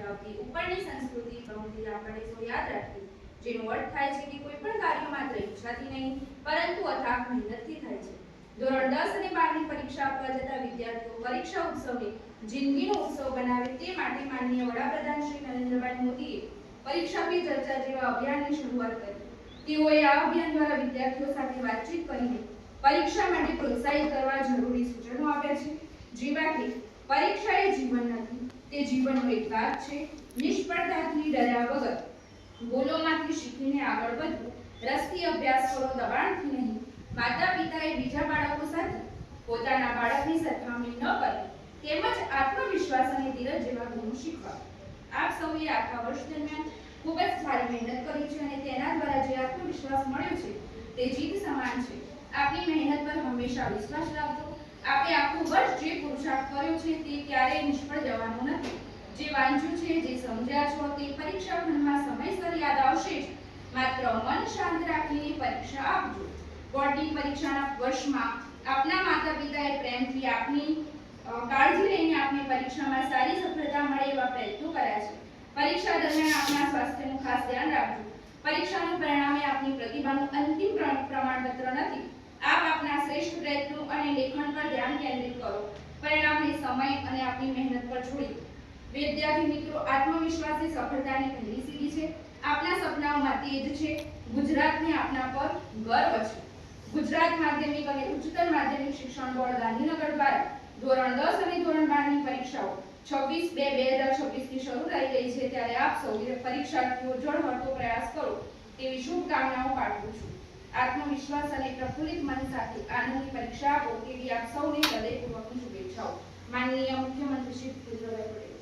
સમજાવતી ઉપરની સંસ્કૃતિ પંક્તિ આપણે સૌ યાદ રાખીએ, જેનો અર્થ થાય છે કે કોઈ પણ કાર્ય માત્ર ઈચ્છાથી નહીં પરંતુ અથાગ મહેનતથી થાય છે. ધોરણ 10 અને 12 ની પરીક્ષા આપવા જતા વિદ્યાર્થીઓ પરીક્ષા ઉત્સવને જિંદગીનો ઉત્સવ બનાવે તે માટે માનનીય વડાપ્રધાન શ્રી નરેન્દ્રભાઈ મોદીએ પરીક્ષા પે ચર્ચા જેવા અભિયાનની શરૂઆત કરી. તેઓએ આ અભિયાન દ્વારા વિદ્યાર્થીઓ સાથે વાતચીત કરીને પરીક્ષા માટે પ્રોત્સાહિત કરવા જરૂરી સૂચનો આપ્યા છે, જેવા કે પરીક્ષા એ જીવન નથી, તે જીવનનો એક ભાગ છે. નિષ્ફળતાથી ડર્યા વગર ભૂલોમાંથી શીખીને આગળ વધવું, રસથી અભ્યાસ કરો, દબાણથી નહીં. માતા પિતાએ બીજા બાળકો સાથે પોતાના બાળકની સરખામણી ન કરવી, તેમજ આત્મવિશ્વાસ અને ધીરજ જેવા ગુણો શીખવા. આપ સૌએ આખા વર્ષ દરમિયાન ખૂબ જ સારી મહેનત કરી છે અને તેના દ્વારા જે આત્મવિશ્વાસ મળ્યો છે તે જીત સમાન છે. આપની મહેનત પર હંમેશા વિશ્વાસ રાખજો. આપે આખું વર્ષ જે પુરુષાર્થ કર્યો છે તે ક્યારેય નિષ્ફળ જવાનો નથી. જે વાંચ્યું છે, જે સમજ્યા છો તે પરીક્ષા ખંડમાં સમયસર યાદ આવશે જ. માત્ર મન શાંત રાખીને પરીક્ષા આપજો. બોર્ડની પરીક્ષાના વર્ષમાં આપના માતા પિતાએ પ્રેમથી આપની કાળજી લઈને આપની પરીક્ષામાં સારી સફળતા મળે એવા પ્રયત્નો કર્યા છે. પરીક્ષા દરમિયાન આપના સ્વાસ્થ્યનું ખાસ ધ્યાન રાખજો. પરીક્ષાનું પરિણામ એ આપની પ્રતિભાનું અંતિમ પ્રમાણપત્ર નથી. આપ આપના શ્રેષ્ઠ પ્રયત્નો અને લેખન પર ધ્યાન કેન્દ્રિત કરો. પરિણામને સમય અને આપની મહેનત પર છોડી દો. વિદ્યાર્થી મિત્રો, આત્મવિશ્વાસ એ સફળતાની પહેલી સીડી છે. આપના સપનાઓમાં તેજ છે. ગુજરાતને આપના પર ગર્વ છે. ગુજરાત માધ્યમિક અને ઉચ્ચતર માધ્યમિક શિક્ષણ બોર્ડ ગાંધીનગર દ્વારા ધોરણ 10 અને ધોરણ 12 ની પરીક્ષાઓ 26/2/2026 થી શરૂ થઈ રહી છે, ત્યારે આપ સૌ પરીક્ષાર્થીઓ ઝળહળતો પ્રયાસ કરો તેવી શુભકામનાઓ પાઠવું છું. આત્મવિશ્વાસ અને પ્રફુલ્લિત મન સાથે આનંદની પરીક્ષા આપો તેવી આપ સૌને હૃદયપૂર્વકની શુભેચ્છાઓ. માનનીય મુખ્યમંત્રી શ્રી ભૂપેન્દ્રભાઈ પટેલ.